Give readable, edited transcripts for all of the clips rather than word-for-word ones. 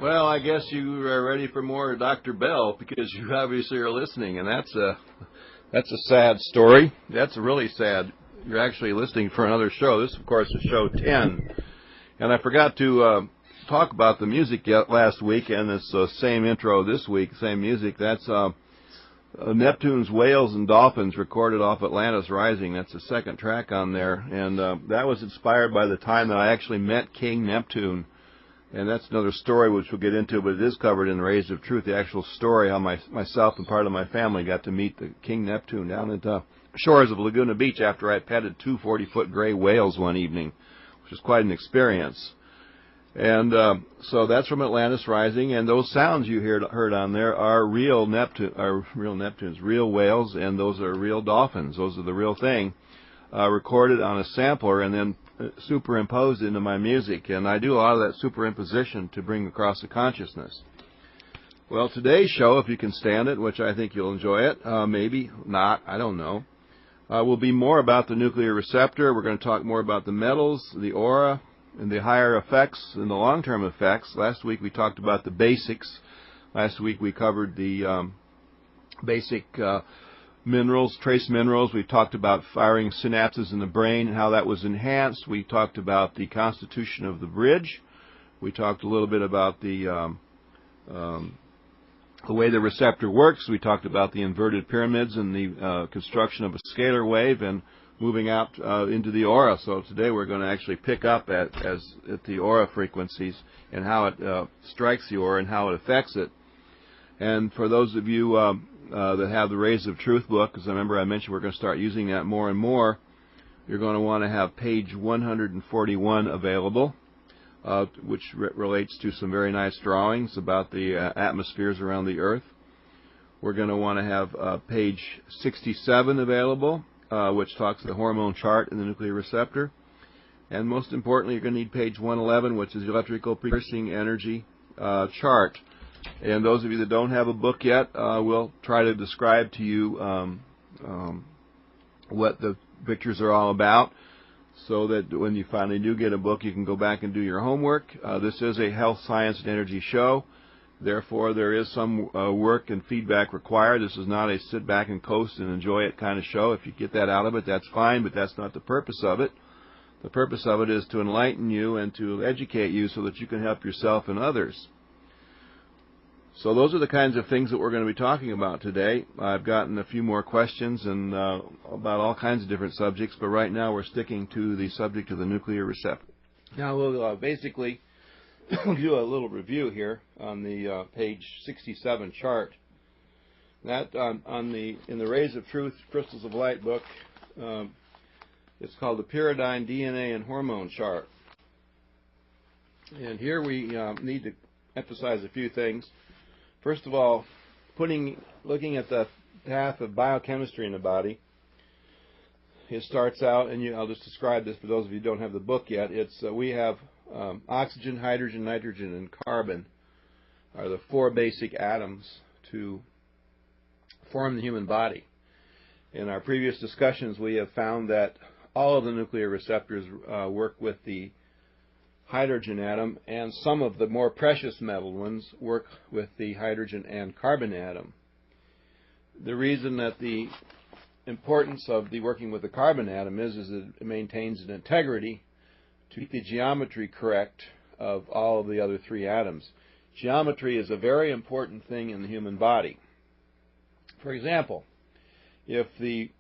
Well, I guess you are ready for more Dr. Bell because you obviously are listening, and that's a sad story. That's really sad. You're actually listening for another show. This, of course, is show 10. And I forgot to talk about the music last week, and it's same intro this week, same music. That's Neptune's Whales and Dolphins, recorded off Atlantis Rising. That's the second track on there, and that was inspired by the time that I actually met King Neptune. And that's another story which we'll get into, but it is covered in Rays of Truth, the actual story, how myself and part of my family got to meet the King Neptune down at the shores of Laguna Beach after I petted two 40-foot gray whales one evening, which was quite an experience. And so that's from Atlantis Rising, and those sounds you heard on there are real Neptunes, real whales, and those are real dolphins. Those are the real thing, recorded on a sampler and then superimposed into my music. And I do a lot of that superimposition to bring across the consciousness. Well, today's show, if you can stand it, which I think you'll enjoy it, maybe not, I don't know, will be more about the nuclear receptor. We're going to talk more about the metals, the aura, and the higher effects and the long-term effects. Last week we talked about the basics. Last week we covered the basic minerals, trace minerals. We talked about firing synapses in the brain and how that was enhanced. We talked about the constitution of the bridge. We talked a little bit about the way the receptor works. We talked about the inverted pyramids and the construction of a scalar wave and moving out into the aura. So today we're going to actually pick up at the aura frequencies and how it strikes the aura and how it affects it. And for those of you that have the Rays of Truth book, because I remember I mentioned we're going to start using that more and more, you're going to want to have page 141 available, which relates to some very nice drawings about the atmospheres around the Earth. We're going to want to have page 67 available, which talks the hormone chart in the nuclear receptor. And most importantly, you're going to need page 111, which is the electrical piercing energy chart. And those of you that don't have a book yet, we'll try to describe to you what the pictures are all about, so that when you finally do get a book, you can go back and do your homework. This is a health, science, and energy show. Therefore, there is some work and feedback required. This is not a sit back and coast and enjoy it kind of show. If you get that out of it, that's fine, but that's not the purpose of it. The purpose of it is to enlighten you and to educate you so that you can help yourself and others. So those are the kinds of things that we're going to be talking about today. I've gotten a few more questions and about all kinds of different subjects, but right now we're sticking to the subject of the nuclear receptor. Now we'll basically do a little review here on the page 67 chart. That in the Rays of Truth Crystals of Light book, it's called the Pyridine DNA and Hormone Chart. And here we need to emphasize a few things. First of all, looking at the path of biochemistry in the body, it starts out, and I'll just describe this for those of you who don't have the book yet. We have oxygen, hydrogen, nitrogen, and carbon are the four basic atoms to form the human body. In our previous discussions, we have found that all of the nuclear receptors work with the hydrogen atom, and some of the more precious metal ones work with the hydrogen and carbon atom. The reason that the importance of the working with the carbon atom is it maintains an integrity to keep the geometry correct of all of the other three atoms. Geometry is a very important thing in the human body. For example, if the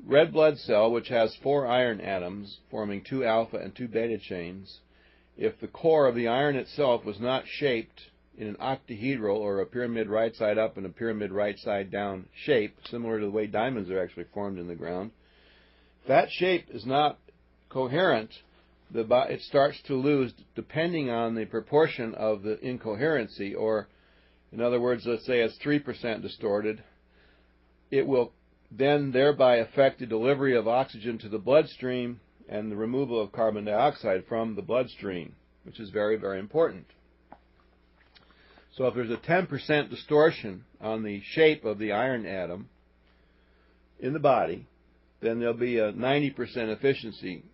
red blood cell, which has 4 iron atoms forming 2 alpha and 2 beta chains, if the core of the iron itself was not shaped in an octahedral or a pyramid right side up and a pyramid right side down shape, similar to the way diamonds are actually formed in the ground, if that shape is not coherent, it starts to lose depending on the proportion of the incoherency, or in other words, let's say it's 3% distorted, it will then thereby affect the delivery of oxygen to the bloodstream and the removal of carbon dioxide from the bloodstream, which is very, very important. So if there's a 10% distortion on the shape of the iron atom in the body, then there'll be a 90% efficiency.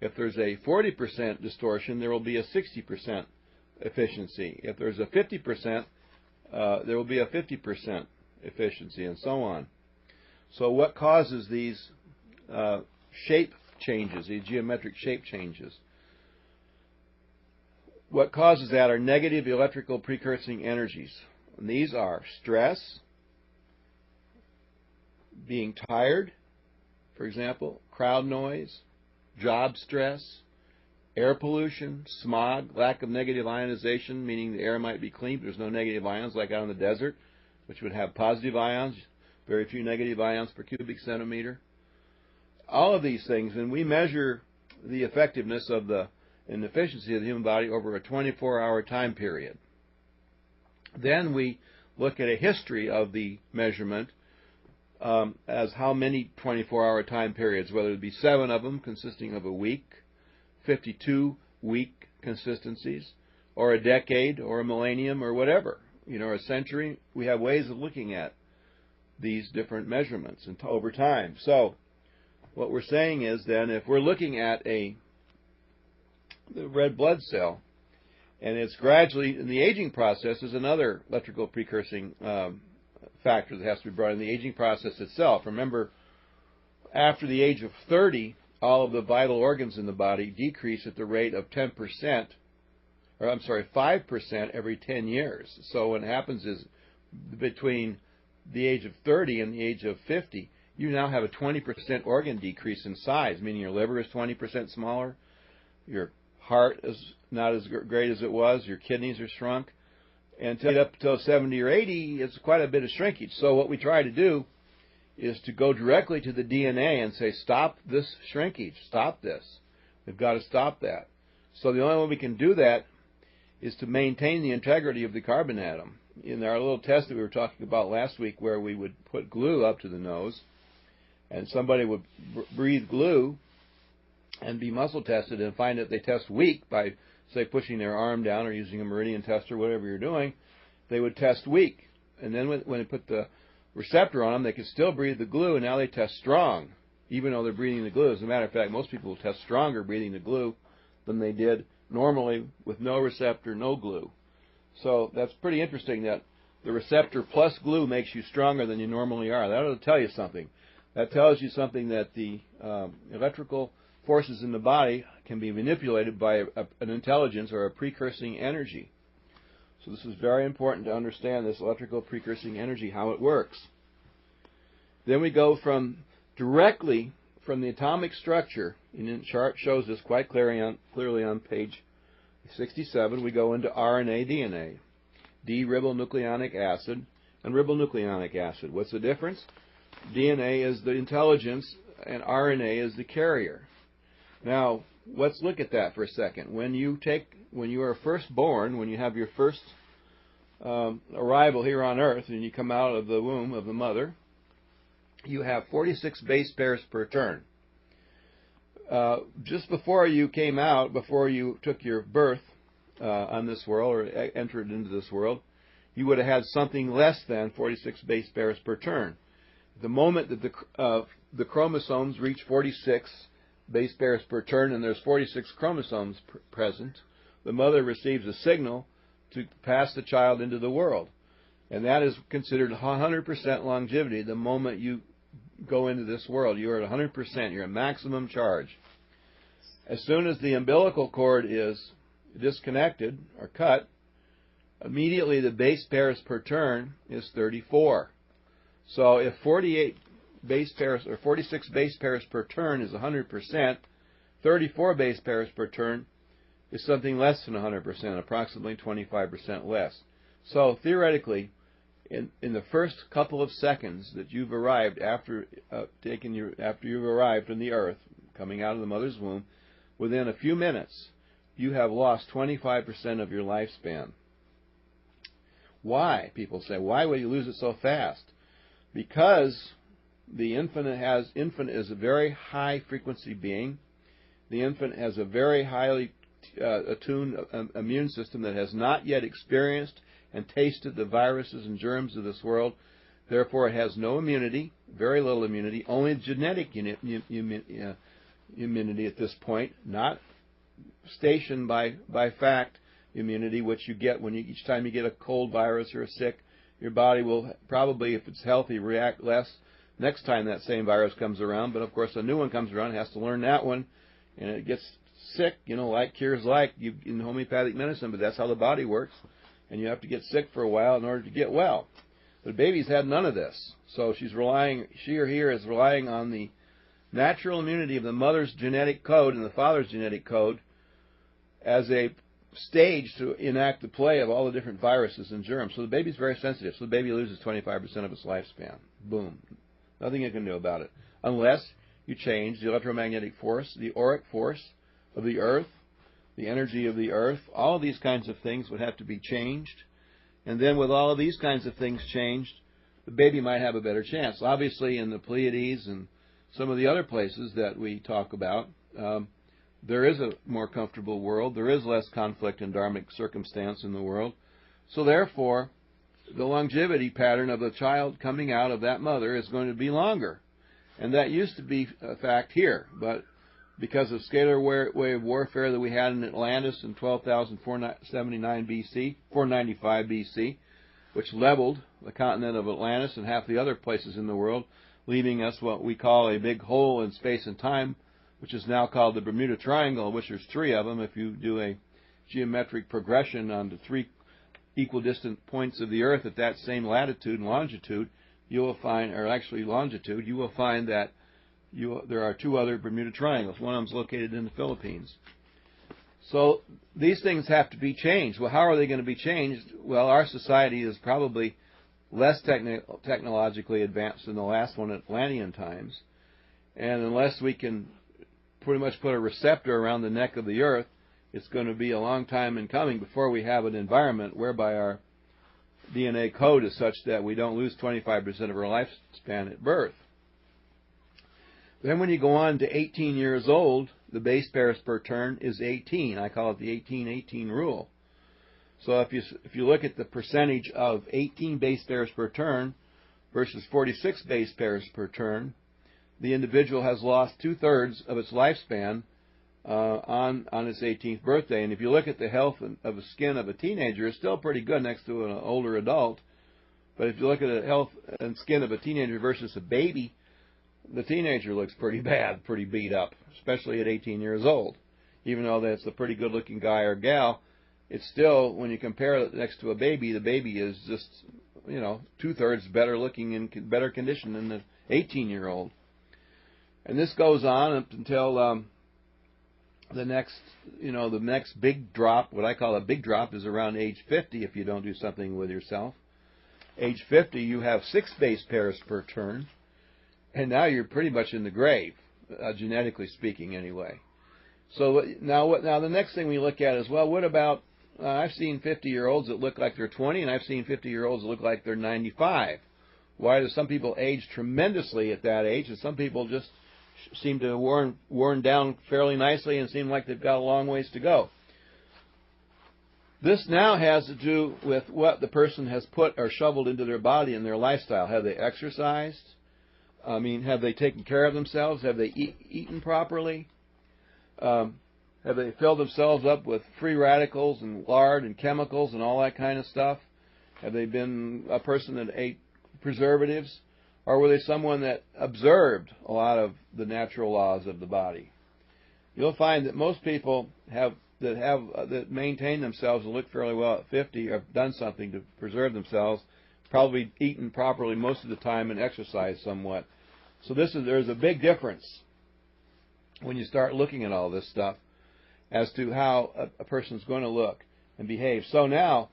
If there's a 40% distortion, there will be a 60% efficiency. If there's a 50%, there will be a 50% efficiency, and so on. So what causes these shape changes, these geometric shape changes? What causes that are negative electrical precursing energies. And these are stress, being tired, for example, crowd noise, job stress, air pollution, smog, lack of negative ionization, meaning the air might be clean, but there's no negative ions, like out in the desert, which would have positive ions, very few negative ions per cubic centimeter. All of these things, and we measure the effectiveness of and efficiency of the human body over a 24-hour time period. Then we look at a history of the measurement as how many 24-hour time periods, whether it be 7 of them consisting of a week, 52 week consistencies, or a decade, or a millennium, or whatever, or a century. We have ways of looking at these different measurements over time. So what we're saying is then, if we're looking at the red blood cell, and it's gradually, in the aging process is another electrical precursing factor that has to be brought in, the aging process itself. Remember, after the age of 30, all of the vital organs in the body decrease at the rate of 5% every 10 years. So what happens is, between the age of 30 and the age of 50, you now have a 20% organ decrease in size, meaning your liver is 20% smaller, your heart is not as great as it was, your kidneys are shrunk, and up until 70 or 80, it's quite a bit of shrinkage. So what we try to do is to go directly to the DNA and say, stop this shrinkage, stop this. We've got to stop that. So the only way we can do that is to maintain the integrity of the carbon atom. In our little test that we were talking about last week, where we would put glue up to the nose, and somebody would breathe glue and be muscle tested and find that they test weak by, say, pushing their arm down or using a meridian tester, whatever you're doing, they would test weak. And then when they put the receptor on them, they could still breathe the glue, and now they test strong, even though they're breathing the glue. As a matter of fact, most people will test stronger breathing the glue than they did normally with no receptor, no glue. So that's pretty interesting that the receptor plus glue makes you stronger than you normally are. That ought to tell you something. That tells you something, that the electrical forces in the body can be manipulated by an intelligence or a precursing energy. So this is very important to understand, this electrical precursing energy, how it works. Then we go directly from the atomic structure, and the chart shows this quite clearly on page 67, we go into RNA, DNA, D-ribonucleic acid and ribonucleic acid. What's the difference? DNA is the intelligence and RNA is the carrier. Now, let's look at that for a second. When you are first born, when you have your first arrival here on Earth, and you come out of the womb of the mother, you have 46 base pairs per turn. Just before you came out, before you took your birth on this world, or entered into this world, you would have had something less than 46 base pairs per turn. The moment that the chromosomes reach 46 base pairs per turn, and there's 46 chromosomes present, the mother receives a signal to pass the child into the world. And that is considered 100% longevity. The moment you go into this world, you are at 100%. You're at maximum charge. As soon as the umbilical cord is disconnected or cut, immediately the base pairs per turn is 34. So if 48 base pairs or 46 base pairs per turn is 100%, 34 base pairs per turn is something less than 100%, approximately 25% less. So theoretically, in the first couple of seconds that you've arrived after you've arrived on the earth, coming out of the mother's womb, within a few minutes, you have lost 25% of your lifespan. Why? People say, why would you lose it so fast? Because the infant is a very high frequency being. The infant has a very highly attuned immune system that has not yet experienced and tasted the viruses and germs of this world. Therefore, it has no immunity, very little immunity, only genetic immunity at this point, not stationed by fact immunity, which you get when each time you get a cold virus or a sick, your body will probably, if it's healthy, react less next time that same virus comes around. But of course, a new one comes around, it has to learn that one, and it gets sick. Like cures like in homeopathic medicine, but that's how the body works, and you have to get sick for a while in order to get well. But baby's had none of this, so she or he is relying on the natural immunity of the mother's genetic code and the father's genetic code as a stage to enact the play of all the different viruses and germs. So the baby's very sensitive. So the baby loses 25% of its lifespan. Boom. Nothing you can do about it. Unless you change the electromagnetic force, the auric force of the earth, the energy of the earth. All of these kinds of things would have to be changed. And then with all of these kinds of things changed, the baby might have a better chance. Obviously in the Pleiades and some of the other places that we talk about, there is a more comfortable world. There is less conflict and dharmic circumstance in the world. So therefore, the longevity pattern of the child coming out of that mother is going to be longer. And that used to be a fact here. But because of scalar wave warfare that we had in Atlantis in 12,479 BC, 495 BC, which leveled the continent of Atlantis and half the other places in the world, leaving us what we call a big hole in space and time, which is now called the Bermuda Triangle, which there's three of them. If you do a geometric progression onto three equidistant points of the Earth at that same latitude and longitude, you will find, or actually longitude, you will find that there are two other Bermuda Triangles. One of them is located in the Philippines. So these things have to be changed. Well, how are they going to be changed? Well, our society is probably less technologically advanced than the last one, Atlantean times. And unless we can pretty much put a receptor around the neck of the Earth, it's going to be a long time in coming before we have an environment whereby our DNA code is such that we don't lose 25% of our lifespan at birth. Then when you go on to 18 years old, the base pairs per turn is 18. I call it the 18-18 rule. So if you look at the percentage of 18 base pairs per turn versus 46 base pairs per turn, the individual has lost 2/3 of its lifespan on its 18th birthday. And if you look at the health of the skin of a teenager, it's still pretty good next to an older adult. But if you look at the health and skin of a teenager versus a baby, the teenager looks pretty bad, pretty beat up, especially at 18 years old. Even though that's a pretty good-looking guy or gal, it's still, when you compare it next to a baby, the baby is just, 2/3 better looking in better condition than the 18-year-old. And this goes on up until the next big drop. What I call a big drop is around age 50 if you don't do something with yourself. Age 50, you have 6 base pairs per turn, and now you're pretty much in the grave, genetically speaking, anyway. So now the next thing we look at is, well, what about? I've seen 50-year-olds that look like they're 20, and I've seen 50-year-olds that look like they're 95. Why do some people age tremendously at that age, and some people just seem to have worn down fairly nicely and seem like they've got a long ways to go? This now has to do with what the person has put or shoveled into their body and their lifestyle. Have they exercised? Have they taken care of themselves? Have they eaten properly? Have they filled themselves up with free radicals and lard and chemicals and all that kind of stuff? Have they been a person that ate preservatives? Or were they someone that observed a lot of the natural laws of the body? You'll find that most people that maintain themselves and look fairly well at 50 have done something to preserve themselves, probably eaten properly most of the time and exercised somewhat. So there's a big difference when you start looking at all this stuff as to how a person's going to look and behave. So now,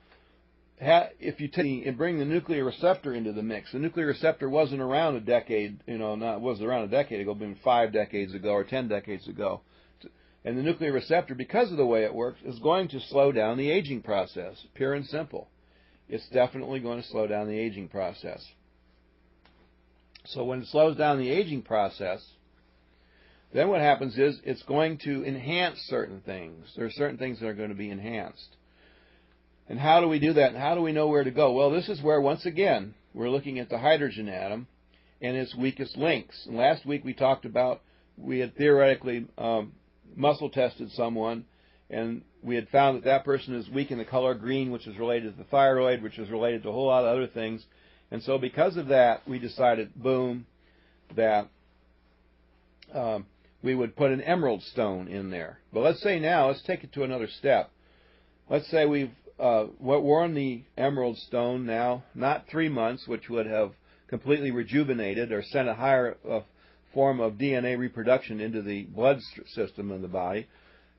if you take and bring the nuclear receptor into the mix, the nuclear receptor wasn't around a decade, wasn't around a decade ago, maybe 5 decades ago or 10 decades ago. And the nuclear receptor, because of the way it works, is going to slow down the aging process, pure and simple. It's definitely going to slow down the aging process. So when it slows down the aging process, then what happens is it's going to enhance certain things. There are certain things that are going to be enhanced. And how do we do that? And how do we know where to go? Well, this is where, once again, we're looking at the hydrogen atom and its weakest links. And last week we had theoretically muscle tested someone, and we had found that that person is weak in the color green, which is related to the thyroid, which is related to a whole lot of other things. And so because of that, we decided, boom, that we would put an emerald stone in there. But let's say now, let's take it to another step. Let's say we've worn the emerald stone now, not 3 months, which would have completely rejuvenated or sent a higher form of DNA reproduction into the blood system in the body.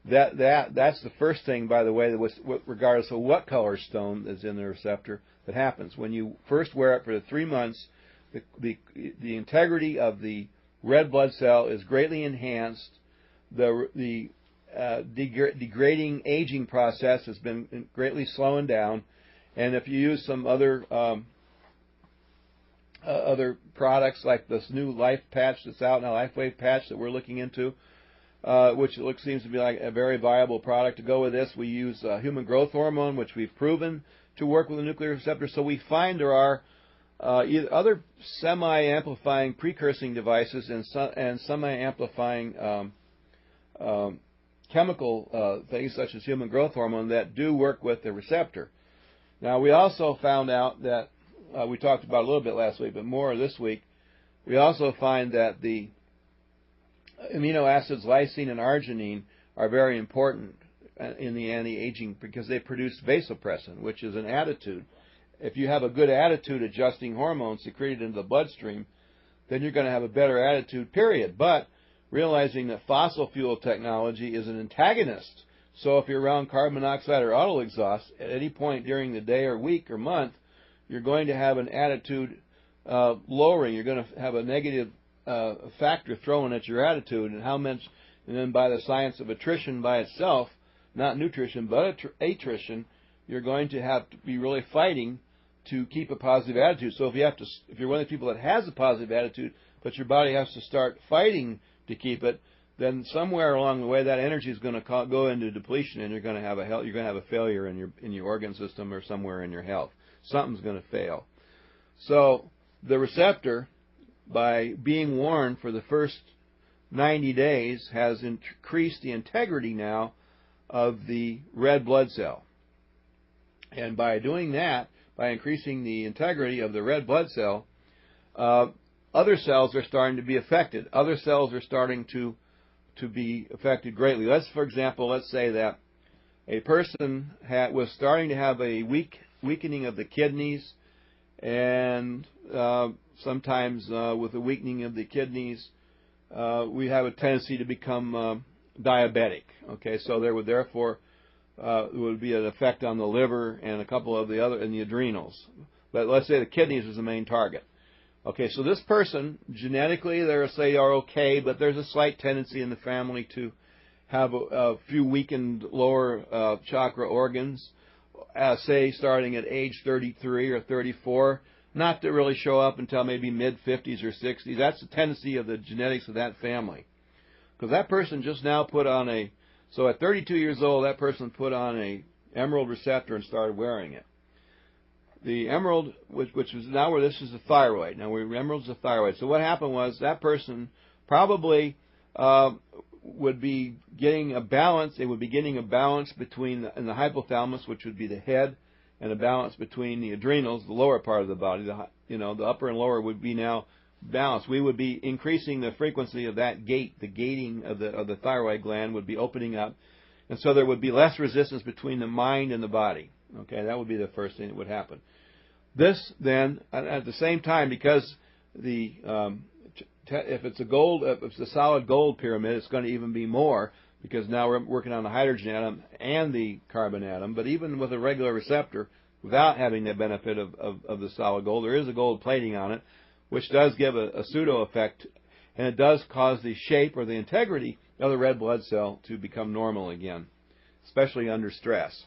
That's the first thing, by the way, regardless of what color stone is in the receptor, that happens. When you first wear it for the 3 months, the integrity of the red blood cell is greatly enhanced. The degrading aging process has been greatly slowing down, and if you use some other products like this new Life patch that's out now, LifeWave patch that we're looking into, which seems to be like a very viable product to go with this. We use human growth hormone, which we've proven to work with the nuclear receptor. So we find there are other semi-amplifying precursing devices and semi-amplifying chemical things such as human growth hormone that do work with the receptor. Now, we also found out that, we talked about a little bit last week, but more this week, we also find that the amino acids lysine and arginine are very important in the anti-aging because they produce vasopressin, which is an attitude. If you have a good attitude adjusting hormones secreted into the bloodstream, then you're going to have a better attitude, period. But realizing that fossil fuel technology is an antagonist, so if you're around carbon monoxide or auto exhaust at any point during the day or week or month, you're going to have an attitude lowering. You're going to have a negative factor thrown at your attitude, and how much. And then by the science of attrition by itself, not nutrition but attrition, you're going to have to be really fighting to keep a positive attitude. So if you're one of the people that has a positive attitude, but your body has to start fighting to keep it, then somewhere along the way that energy is going to go into depletion, and you're going to have a failure in your organ system or somewhere in your health. Something's going to fail. So the receptor, by being worn for the first 90 days, has increased the integrity now of the red blood cell. And by doing that, by increasing the integrity of the red blood cell, other cells are starting to be affected. Other cells are starting to be affected greatly. For example, let's say that a person was starting to have a weakening of the kidneys, and sometimes with the weakening of the kidneys, we have a tendency to become diabetic. Okay, so there would therefore would be an effect on the liver and a couple of the other, and the adrenals. But let's say the kidneys is the main target. Okay, so this person, genetically, they say are okay, but there's a slight tendency in the family to have a few weakened lower chakra organs, say starting at age 33 or 34, not to really show up until maybe mid-50s or 60s. That's the tendency of the genetics of that family. Because that person just now put on so at 32 years old, that person put on a emerald receptor and started wearing it. The emerald, which is now where this is the thyroid. Now, emerald's the thyroid. So what happened was that person probably would be getting a balance. They would be getting a balance between in the hypothalamus, which would be the head, and a balance between the adrenals, the lower part of the body. The upper and lower would be now balanced. We would be increasing the frequency of that gate. The gating of the thyroid gland would be opening up, and so there would be less resistance between the mind and the body. Okay, that would be the first thing that would happen. This then, at the same time, because if it's a solid gold pyramid, it's going to even be more, because now we're working on the hydrogen atom and the carbon atom. But even with a regular receptor, without having the benefit of the solid gold, there is a gold plating on it, which does give a pseudo effect, and it does cause the shape or the integrity of the red blood cell to become normal again, especially under stress.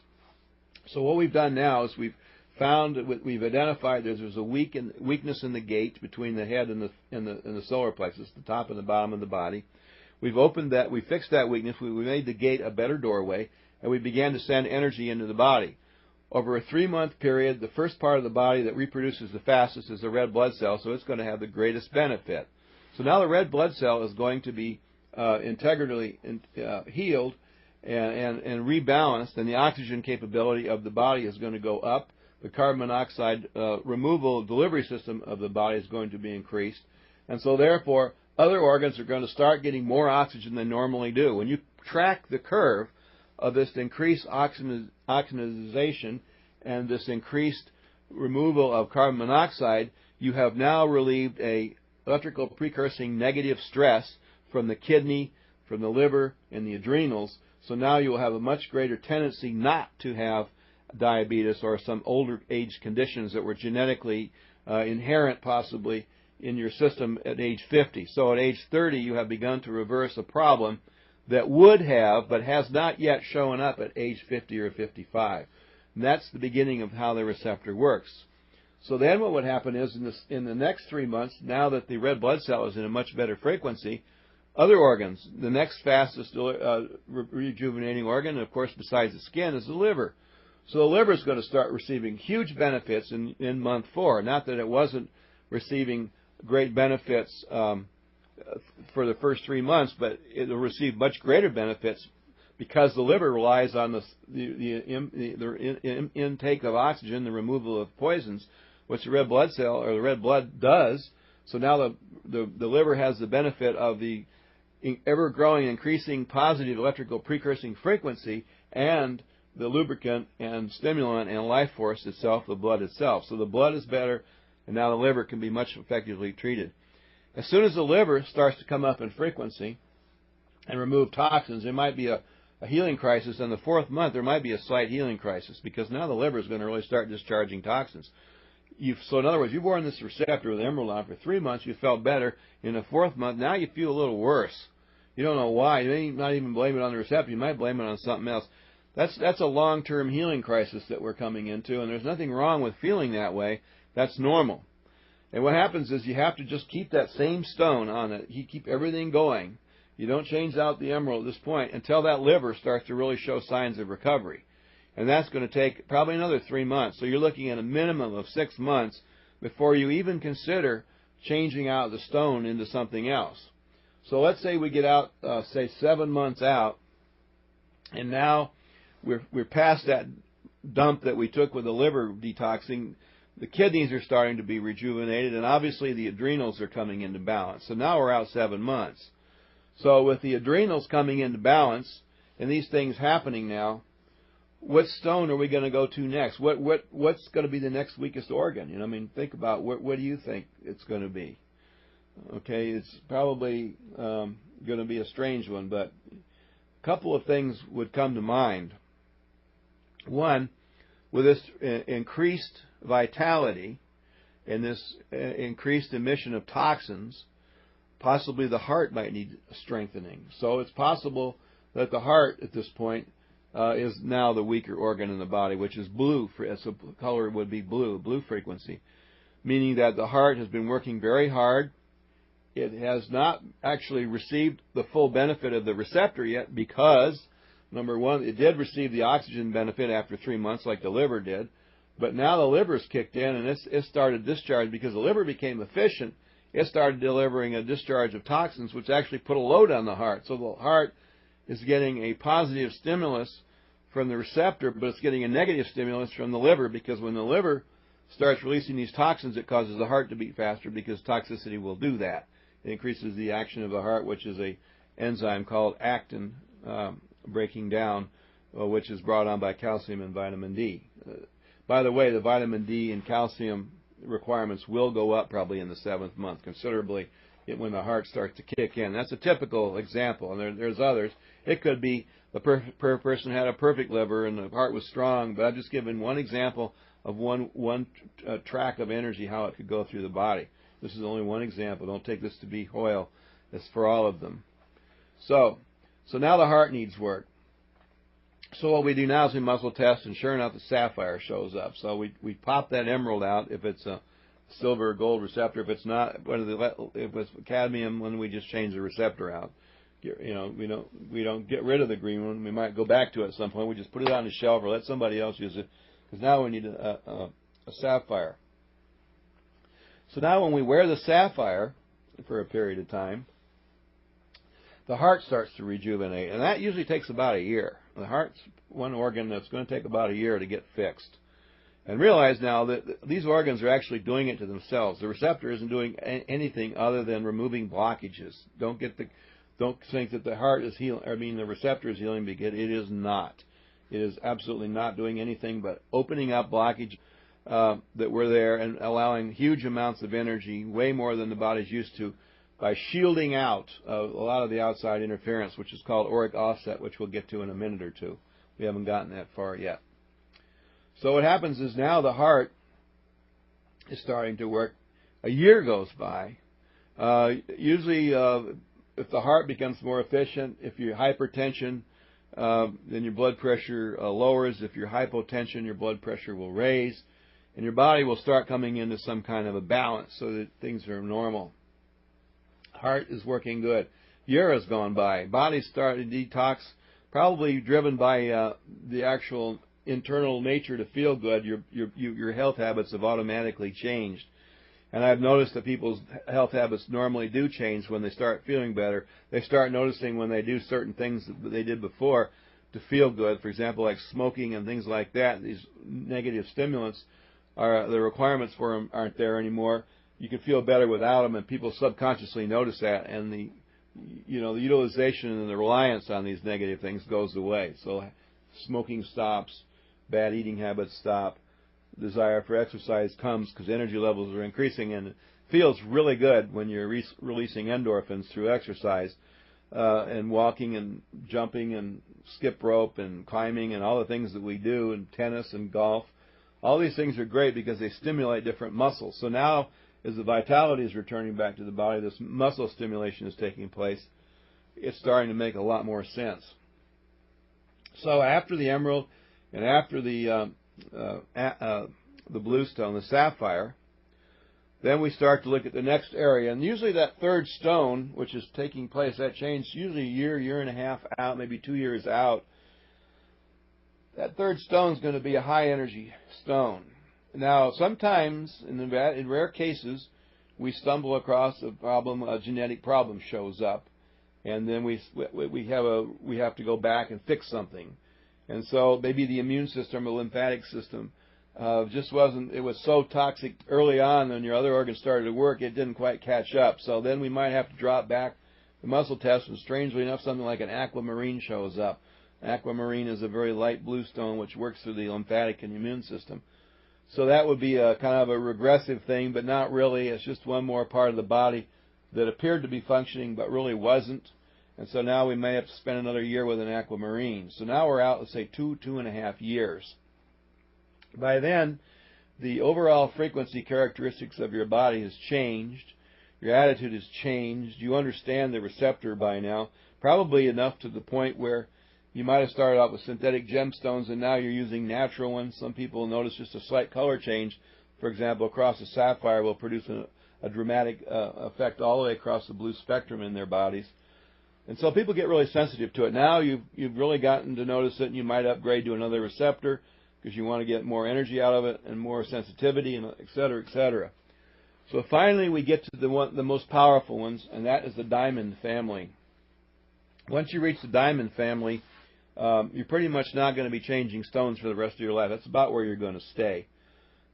So what we've done now is we've identified there's a weakness in the gate between the head and the solar plexus, the top and the bottom of the body. We've opened that, we fixed that weakness, we made the gate a better doorway, and we began to send energy into the body. Over a 3-month period, the first part of the body that reproduces the fastest is the red blood cell, so it's going to have the greatest benefit. So now the red blood cell is going to be integrally healed, and rebalanced, and the oxygen capability of the body is going to go up. The carbon monoxide removal delivery system of the body is going to be increased. And so therefore, other organs are going to start getting more oxygen than normally do. When you track the curve of this increased oxygenization and this increased removal of carbon monoxide, you have now relieved a electrical precursing negative stress from the kidney, from the liver, and the adrenals. So now you will have a much greater tendency not to have diabetes or some older age conditions that were genetically inherent possibly in your system at age 50. So at age 30 you have begun to reverse a problem that would have but has not yet shown up at age 50 or 55. And that's the beginning of how the receptor works. So then what would happen is in the next 3 months, now that the red blood cell is in a much better frequency, other organs, the next fastest rejuvenating organ, of course besides the skin, is the liver. So the liver is going to start receiving huge benefits in month 4. Not that it wasn't receiving great benefits for the first 3 months, but it will receive much greater benefits because the liver relies on the intake of oxygen, the removal of poisons, which the red blood cell or the red blood does. So now the liver has the benefit of the ever-growing, increasing positive electrical precursing frequency and the lubricant and stimulant and life force itself, the blood itself. So the blood is better, and now the liver can be much effectively treated. As soon as the liver starts to come up in frequency and remove toxins, there might be a healing crisis. In the 4th month, there might be a slight healing crisis because now the liver is going to really start discharging toxins. So in other words, you've worn this receptor with emerald on for 3 months, you felt better. In the 4th month, now you feel a little worse. You don't know why. You may not even blame it on the receptor. You might blame it on something else. That's a long-term healing crisis that we're coming into, and there's nothing wrong with feeling that way. That's normal. And what happens is you have to just keep that same stone on it. You keep everything going. You don't change out the emerald at this point until that liver starts to really show signs of recovery. And that's going to take probably another 3 months. So you're looking at a minimum of 6 months before you even consider changing out the stone into something else. So let's say we get out, say 7 months out, and now we're past that dump that we took with the liver detoxing. The kidneys are starting to be rejuvenated, and obviously the adrenals are coming into balance. So now we're out 7 months. So with the adrenals coming into balance and these things happening now, what stone are we going to go to next? What's going to be the next weakest organ? You know, I mean, think about what do you think it's going to be? Okay, it's probably going to be a strange one, but a couple of things would come to mind. One, with this increased vitality and this increased emission of toxins, possibly the heart might need strengthening. So it's possible that the heart at this point is now the weaker organ in the body, which is blue. So the color would be blue frequency, meaning that the heart has been working very hard. It has not actually received the full benefit of the receptor yet because, number one, it did receive the oxygen benefit after 3 months like the liver did, but now the liver's kicked in and it started discharge because the liver became efficient. It started delivering a discharge of toxins, which actually put a load on the heart. So the heart is getting a positive stimulus from the receptor, but it's getting a negative stimulus from the liver because when the liver starts releasing these toxins, it causes the heart to beat faster because toxicity will do that. It increases the action of the heart, which is a enzyme called actin breaking down, which is brought on by calcium and vitamin D. By the way, the vitamin D and calcium requirements will go up probably in the 7th month considerably when the heart starts to kick in. That's a typical example, and there's others. It could be the person had a perfect liver and the heart was strong, but I've just given one example of one track of energy, how it could go through the body. This is only one example. Don't take this to be Hoyle. It's for all of them. So now the heart needs work. So what we do now is we muscle test, and sure enough, the sapphire shows up. So we pop that emerald out if it's a silver or gold receptor. If it's not, if it's cadmium, then we just change the receptor out. You know, we don't get rid of the green one. We might go back to it at some point. We just put it on the shelf or let somebody else use it because now we need a sapphire. So now when we wear the sapphire for a period of time, the heart starts to rejuvenate, and that usually takes about a year. The heart's one organ that's going to take about a year to get fixed. And realize now that these organs are actually doing it to themselves. The receptor isn't doing anything other than removing blockages. Don't think that the heart is healing. I mean, the receptor is healing, because it is not. It is absolutely not doing anything but opening up blockage that were there and allowing huge amounts of energy, way more than the body's used to, by shielding out a lot of the outside interference, which is called auric offset, which we'll get to in a minute or two. We haven't gotten that far yet. So what happens is now the heart is starting to work. A year goes by. Usually, if the heart becomes more efficient, if you're hypertension, then your blood pressure lowers. If you're hypotension, your blood pressure will raise. And your body will start coming into some kind of a balance so that things are normal. Heart is working good. Year has gone by. Body's started to detox, probably driven by the actual internal nature to feel good. Your health habits have automatically changed. And I've noticed that people's health habits normally do change when they start feeling better. They start noticing when they do certain things that they did before to feel good. For example, like smoking and things like that. These negative stimulants, the requirements for them aren't there anymore. You can feel better without them, and people subconsciously notice that. And the utilization and the reliance on these negative things goes away. So smoking stops, bad eating habits stop. Desire for exercise comes because energy levels are increasing, and it feels really good when you're releasing endorphins through exercise, and walking and jumping and skip rope and climbing and all the things that we do, and tennis and golf. All these things are great because they stimulate different muscles. So now, as the vitality is returning back to the body, this muscle stimulation is taking place. It's starting to make a lot more sense. So after the emerald and after the bluestone, the sapphire, then we start to look at the next area. And usually that third stone, which is taking place, that change usually a year, year and a half out, maybe 2 years out. That third stone is going to be a high energy stone. Now, sometimes, in rare cases, we stumble across a problem, a genetic problem shows up, and then we have to go back and fix something. And so maybe the immune system or lymphatic system just wasn't, it was so toxic early on when your other organs started to work, it didn't quite catch up. So then we might have to drop back the muscle test, and strangely enough, something like an aquamarine shows up. Aquamarine is a very light blue stone which works through the lymphatic and immune system. So that would be a kind of a regressive thing, but not really. It's just one more part of the body that appeared to be functioning but really wasn't. And so now we may have to spend another year with an aquamarine. So now we're out, let's say, 2.5 years. By then, the overall frequency characteristics of your body has changed. Your attitude has changed. You understand the receptor by now, probably enough to the point where you might have started out with synthetic gemstones and now you're using natural ones. Some people notice just a slight color change, for example, across the sapphire will produce a dramatic effect all the way across the blue spectrum in their bodies. And so people get really sensitive to it. Now you've really gotten to notice it, and you might upgrade to another receptor because you want to get more energy out of it and more sensitivity, and et cetera, et cetera. So finally we get to the most powerful ones, and that is the diamond family. Once you reach the diamond family, you're pretty much not going to be changing stones for the rest of your life. That's about where you're going to stay.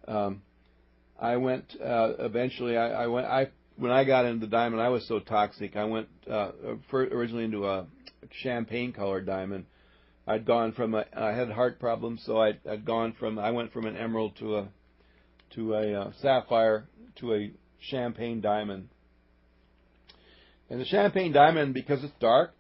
I went eventually. When I got into the diamond, I was so toxic. I went originally into a champagne-colored diamond. I'd gone from I had heart problems, so I went from an emerald to a sapphire to a champagne diamond. And the champagne diamond, because it's dark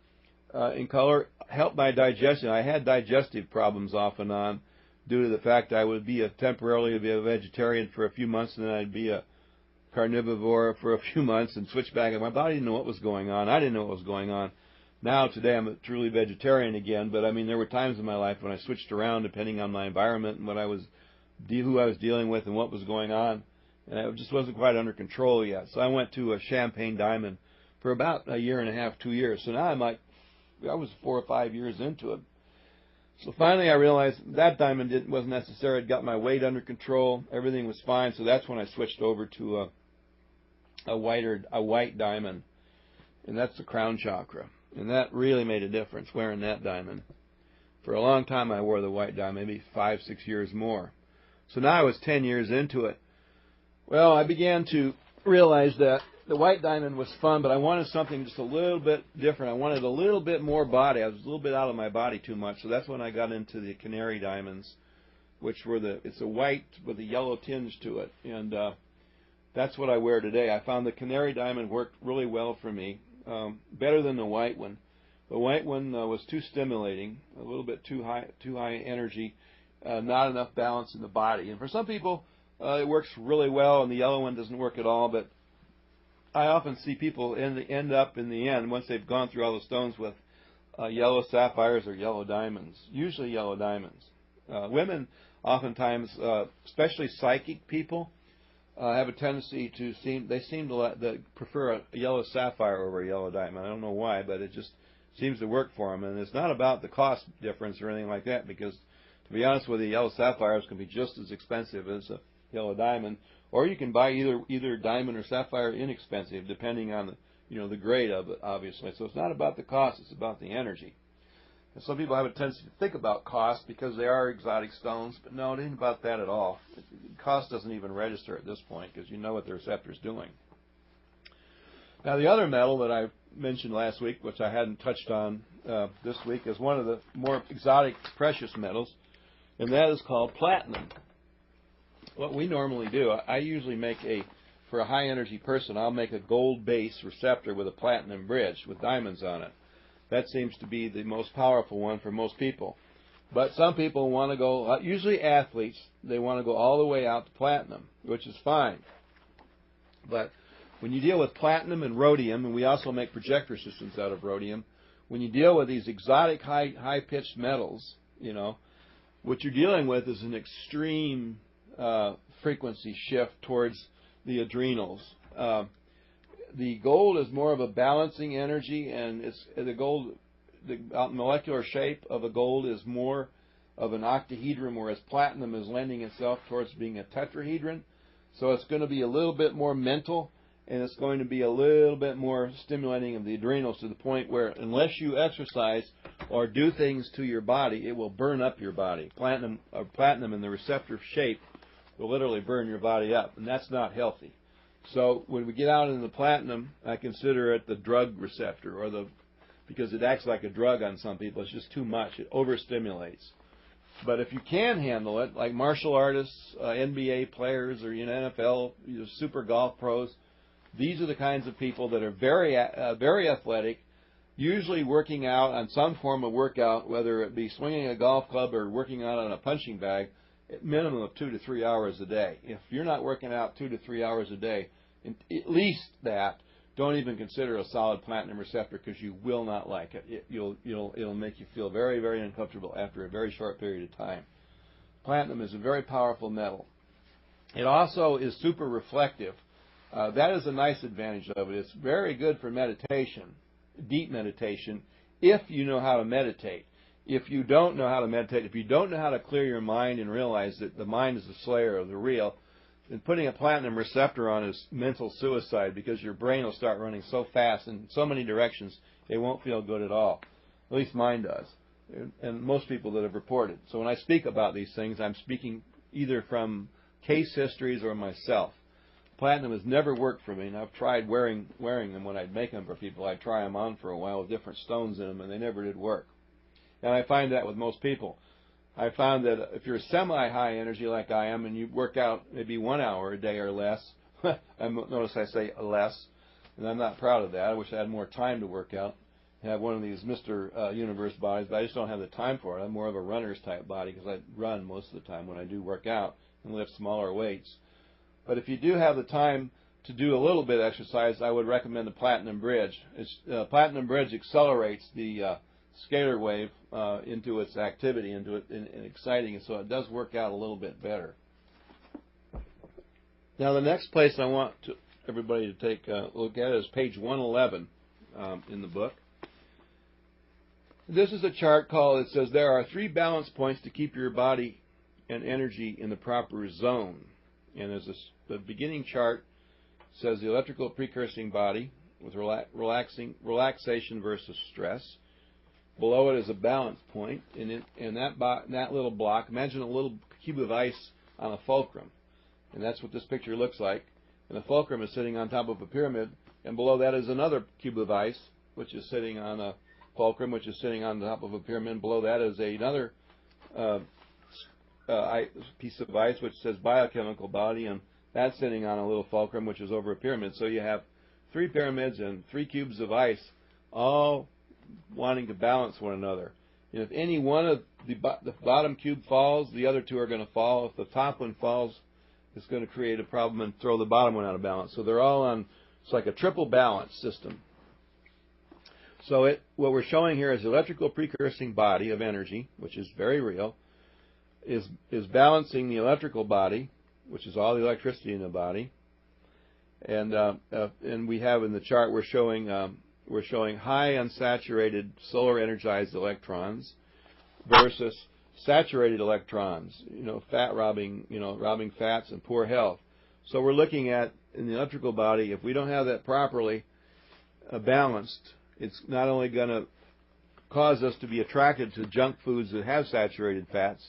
in color, helped my digestion. I had digestive problems off and on due to the fact I would be temporarily be a vegetarian for a few months, and then I'd be a carnivore for a few months and switch back. And my body didn't know what was going on. I didn't know what was going on. Now, today, I'm a truly vegetarian again, but I mean, there were times in my life when I switched around depending on my environment and who I was dealing with and what was going on, and I just wasn't quite under control yet. So I went to a champagne diamond for about a year and a half, 2 years. So now I was 4 or 5 years into it. So finally I realized that diamond wasn't necessary. It got my weight under control. Everything was fine. So that's when I switched over to a white diamond, and that's the crown chakra. And that really made a difference, wearing that diamond. For a long time I wore the white diamond, maybe 5-6 years more. So now I was 10 years into it. Well, I began to realize that the white diamond was fun, but I wanted something just a little bit different. I wanted a little bit more body. I was a little bit out of my body too much, so that's when I got into the canary diamonds, which were it's a white with a yellow tinge to it, and that's what I wear today. I found the canary diamond worked really well for me, better than the white one. The white one was too stimulating, a little bit too high energy, not enough balance in the body. And for some people, it works really well, and the yellow one doesn't work at all. But I often see people end up in the end, once they've gone through all the stones, with yellow sapphires or yellow diamonds, usually yellow diamonds. Women oftentimes, especially psychic people, have a tendency to seem to prefer a yellow sapphire over a yellow diamond. I don't know why, but it just seems to work for them. And it's not about the cost difference or anything like that, because to be honest with you, yellow sapphires can be just as expensive as a yellow diamond, or you can buy either diamond or sapphire inexpensive, depending on the grade of it, obviously. So it's not about the cost; it's about the energy. And some people have a tendency to think about cost because they are exotic stones, but no, it ain't about that at all. Cost doesn't even register at this point because you know what the receptor is doing. Now, the other metal that I mentioned last week, which I hadn't touched on this week, is one of the more exotic precious metals, and that is called platinum. What we normally do, I usually make for a high energy person, I'll make a gold base receptor with a platinum bridge with diamonds on it. That seems to be the most powerful one for most people. But some people want to go, usually athletes, they want to go all the way out to platinum, which is fine. But when you deal with platinum and rhodium, and we also make projector systems out of rhodium, when you deal with these exotic high-pitched metals, what you're dealing with is an extreme frequency shift towards the adrenals. The gold is more of a balancing energy, and the molecular shape of a gold is more of an octahedron, whereas platinum is lending itself towards being a tetrahedron. So it's going to be a little bit more mental, and it's going to be a little bit more stimulating of the adrenals, to the point where unless you exercise or do things to your body, it will burn up your body. Platinum in the receptor shape will literally burn your body up, and that's not healthy. So when we get out into the platinum, I consider it the drug receptor, because it acts like a drug on some people. It's just too much. It overstimulates. But if you can handle it, like martial artists, NBA players, or NFL, super golf pros, these are the kinds of people that are very athletic, usually working out on some form of workout, whether it be swinging a golf club or working out on a punching bag, at minimum of 2 to 3 hours a day. If you're not working out 2 to 3 hours a day, at least that, don't even consider a solid platinum receptor, because you will not like it. It'll make you feel very, very uncomfortable after a very short period of time. Platinum is a very powerful metal. It also is super reflective. That is a nice advantage of it. It's very good for meditation, deep meditation, if you know how to meditate. If you don't know how to meditate, if you don't know how to clear your mind and realize that the mind is the slayer of the real, then putting a platinum receptor on is mental suicide, because your brain will start running so fast in so many directions it won't feel good at all. At least mine does, and most people that have reported. So when I speak about these things, I'm speaking either from case histories or myself. Platinum has never worked for me, and I've tried wearing them when I'd make them for people. I'd try them on for a while with different stones in them, and they never did work. And I find that with most people. I found that if you're semi-high energy like I am, and you work out maybe 1 hour a day or less, notice I say less, and I'm not proud of that. I wish I had more time to work out, have one of these Mr. Universe bodies, but I just don't have the time for it. I'm more of a runner's type body, because I run most of the time when I do work out and lift smaller weights. But if you do have the time to do a little bit of exercise, I would recommend the Platinum Bridge. Platinum Bridge accelerates the scalar wave into its activity, into it, and exciting it, so it does work out a little bit better. Now, the next place I want everybody to take a look at is page 111 in the book. This is a chart it says there are 3 balance points to keep your body and energy in the proper zone. And as the beginning chart says, the electrical precursing body, with relaxation versus stress. Below it is a balance point, and that little block, imagine a little cube of ice on a fulcrum, and that's what this picture looks like. And the fulcrum is sitting on top of a pyramid, and below that is another cube of ice, which is sitting on a fulcrum, which is sitting on top of a pyramid. Below that is another piece of ice, which says biochemical body, and that's sitting on a little fulcrum, which is over a pyramid. So you have 3 pyramids and 3 cubes of ice, all wanting to balance one another. And if any one of the bottom cube falls, the other 2 are going to fall. If the top one falls, it's going to create a problem and throw the bottom one out of balance. So they're all on, it's like a triple balance system. So what we're showing here is the electrical precursing body of energy, which is very real, is balancing the electrical body, which is all the electricity in the body. And we have in the chart we're showing high unsaturated solar energized electrons versus saturated electrons, robbing fats and poor health. So we're looking at in the electrical body, if we don't have that properly balanced, it's not only going to cause us to be attracted to junk foods that have saturated fats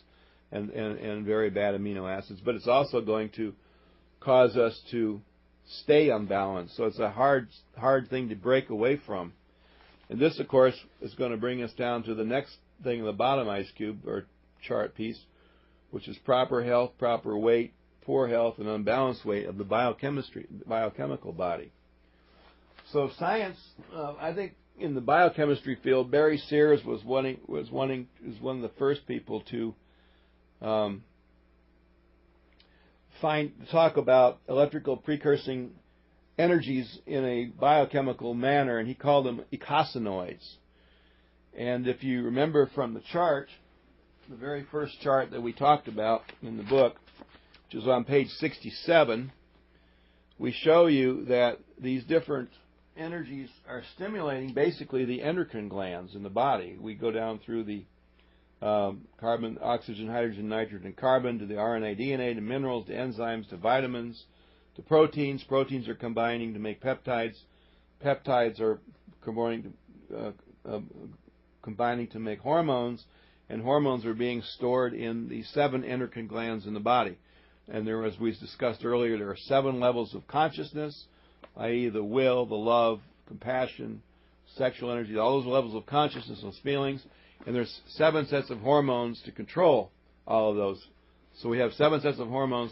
and very bad amino acids, but it's also going to cause us to stay unbalanced. So it's a hard thing to break away from. And this, of course, is going to bring us down to the next thing in the bottom ice cube or chart piece, which is proper health, proper weight, poor health, and unbalanced weight of the biochemical body. So science, I think in the biochemistry field, Barry Sears was one of the first people to talk about electrical precursing energies in a biochemical manner, and he called them eicosanoids. And if you remember from the chart, the very first chart that we talked about in the book, which is on page 67, we show you that these different energies are stimulating basically the endocrine glands in the body. We go down through the carbon, oxygen, hydrogen, nitrogen, carbon, to the RNA, DNA, to minerals, to enzymes, to vitamins, to proteins. Proteins are combining to make peptides. Peptides are combining to make hormones, and hormones are being stored in the 7 endocrine glands in the body. And there, as we discussed earlier, there are 7 levels of consciousness, i.e. the will, the love, compassion, sexual energy, all those levels of consciousness, those feelings. And there's 7 sets of hormones to control all of those. So we have 7 sets of hormones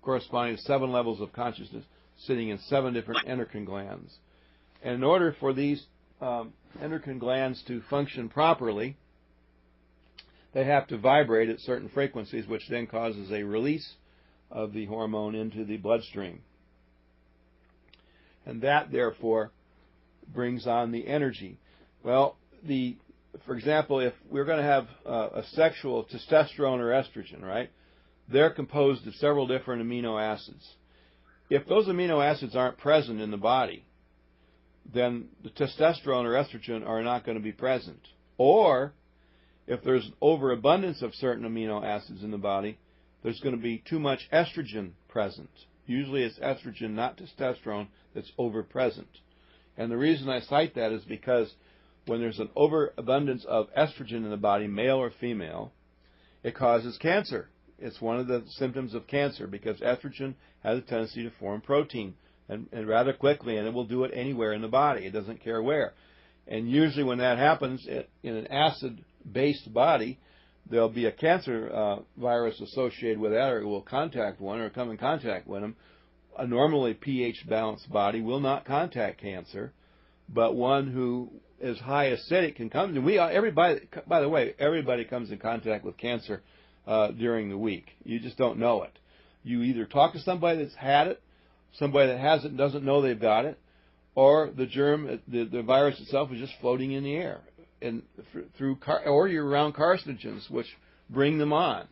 corresponding to 7 levels of consciousness sitting in 7 different endocrine glands. And in order for these endocrine glands to function properly, they have to vibrate at certain frequencies, which then causes a release of the hormone into the bloodstream. And that, therefore, brings on the energy. Well, for example, if we're going to have a sexual testosterone or estrogen, right, they're composed of several different amino acids. If those amino acids aren't present in the body, then the testosterone or estrogen are not going to be present. Or, if there's overabundance of certain amino acids in the body, there's going to be too much estrogen present. Usually it's estrogen, not testosterone, that's overpresent. And the reason I cite that is because when there's an overabundance of estrogen in the body, male or female, it causes cancer. It's one of the symptoms of cancer because estrogen has a tendency to form protein and rather quickly, and it will do it anywhere in the body. It doesn't care where. And usually when that happens in an acid-based body, there'll be a cancer virus associated with that, or it will contact one or come in contact with them. A normally pH-balanced body will not contact cancer, but one who is high acidic can come. And everybody, by the way, everybody comes in contact with cancer during the week. You just don't know it. You either talk to somebody that's had it, somebody that has it and doesn't know they've got it, or the germ, the virus itself is just floating in the air, and or you're around carcinogens, which bring them on.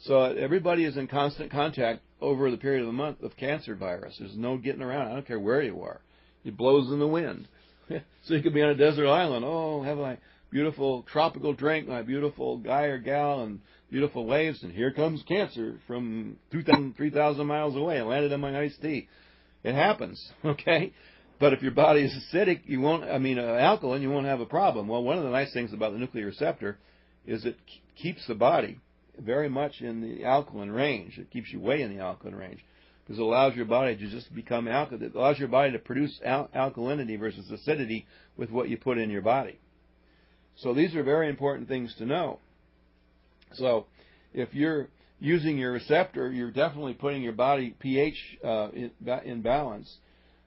So everybody is in constant contact over the period of a month with cancer virus. There's no getting around. I don't care where you are. It blows in the wind. So you could be on a desert island. Oh, have my beautiful tropical drink, my beautiful guy or gal, and beautiful waves, and here comes cancer from 3,000 miles away. It landed on my iced tea. It happens, okay? But if your body is acidic, alkaline, you won't have a problem. Well, one of the nice things about the nuclear receptor is it keeps the body very much in the alkaline range. It keeps you way in the alkaline range because it allows your body to just become alkaline. It allows your body to produce alkalinity versus acidity with what you put in your body. So these are very important things to know. So if you're using your receptor, you're definitely putting your body pH in balance.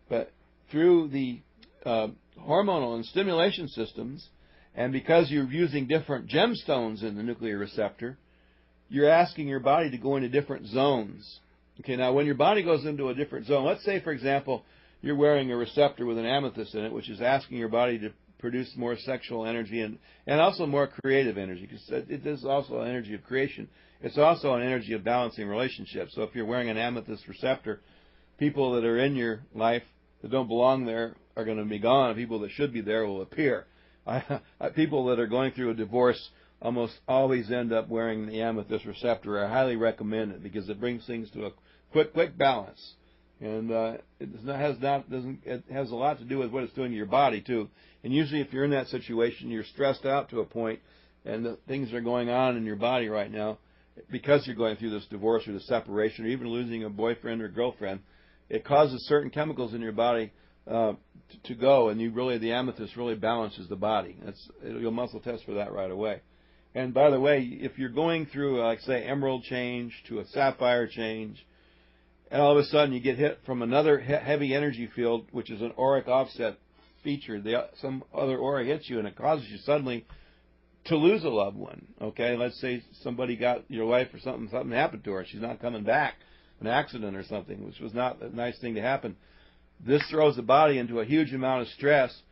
But through the hormonal and stimulation systems, and because you're using different gemstones in the nuclear receptor, you're asking your body to go into different zones. Okay, now when your body goes into a different zone, let's say, for example, you're wearing a receptor with an amethyst in it, which is asking your body to produce more sexual energy and also more creative energy, because it is also an energy of creation. It's also an energy of balancing relationships. So if you're wearing an amethyst receptor, people that are in your life that don't belong there are going to be gone. People that should be there will appear. People that are going through a divorce almost always end up wearing the amethyst receptor. I highly recommend it because it brings things to a quick balance, and it has a lot to do with what it's doing to your body too. And usually, if you're in that situation, you're stressed out to a point, and things are going on in your body right now because you're going through this divorce or the separation or even losing a boyfriend or girlfriend. It causes certain chemicals in your body to go, and the amethyst really balances the body. You'll muscle test for that right away. And by the way, if you're going through, like say, emerald change to a sapphire change, and all of a sudden you get hit from another heavy energy field, which is an auric offset feature, some other aura hits you, and it causes you suddenly to lose a loved one. Okay, let's say somebody got your wife or something happened to her, she's not coming back. An accident or something, which was not a nice thing to happen. This throws the body into a huge amount of stress.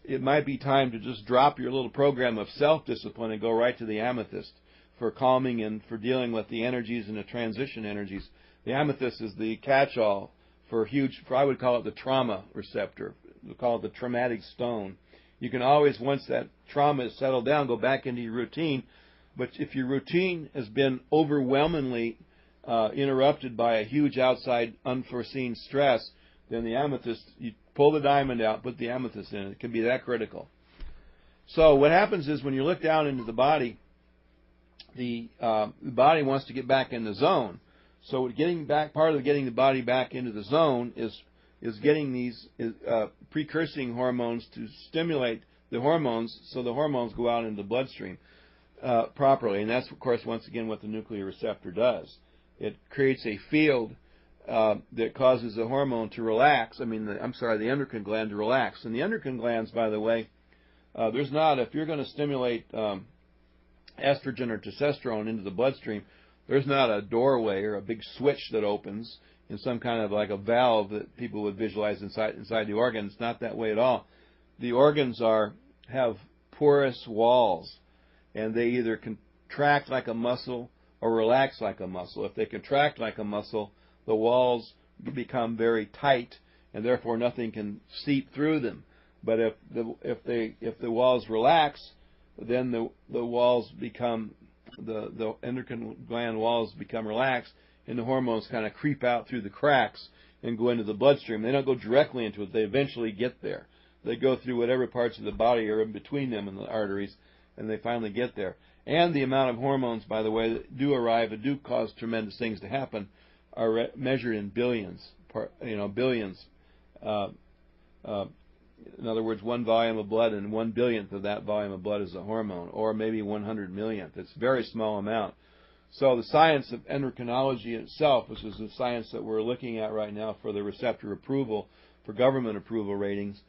It might be time to just drop your little program of self-discipline and go right to the amethyst for calming and for dealing with the energies and the transition energies. The amethyst is the catch-all for I would call it the trauma receptor. We call it the traumatic stone. You can always, once that trauma is settled down, go back into your routine. But if your routine has been overwhelmingly interrupted by a huge outside unforeseen stress, then the amethyst, you pull the diamond out, put the amethyst in it. It can be that critical. So what happens is when you look down into the body, the body wants to get back in the zone. So part of getting the body back into the zone is getting these precursing hormones to stimulate the hormones, so the hormones go out into the bloodstream properly. And that's, of course, once again what the nuclear receptor does. It creates a field that causes the hormone to relax. The endocrine gland to relax. And the endocrine glands, by the way, if you're going to stimulate estrogen or testosterone into the bloodstream, there's not a doorway or a big switch that opens in some kind of like a valve that people would visualize inside the organ. It's not that way at all. The organs have porous walls, and they either contract like a muscle or relax like a muscle. If they contract like a muscle, the walls become very tight, and therefore nothing can seep through them. But if the walls relax, then the walls become the endocrine gland walls become relaxed, and the hormones kind of creep out through the cracks and go into the bloodstream. They don't go directly into it. They eventually get there. They go through whatever parts of the body are in between them and the arteries, and they finally get there. And the amount of hormones, by the way, that do arrive and do cause tremendous things to happen are measured in billions. Billions. In other words, 1 volume of blood and 1/billionth of that volume of blood is a hormone, or maybe 100 millionth. It's a very small amount. So the science of endocrinology itself, which is the science that we're looking at right now for the receptor approval, for government approval ratings,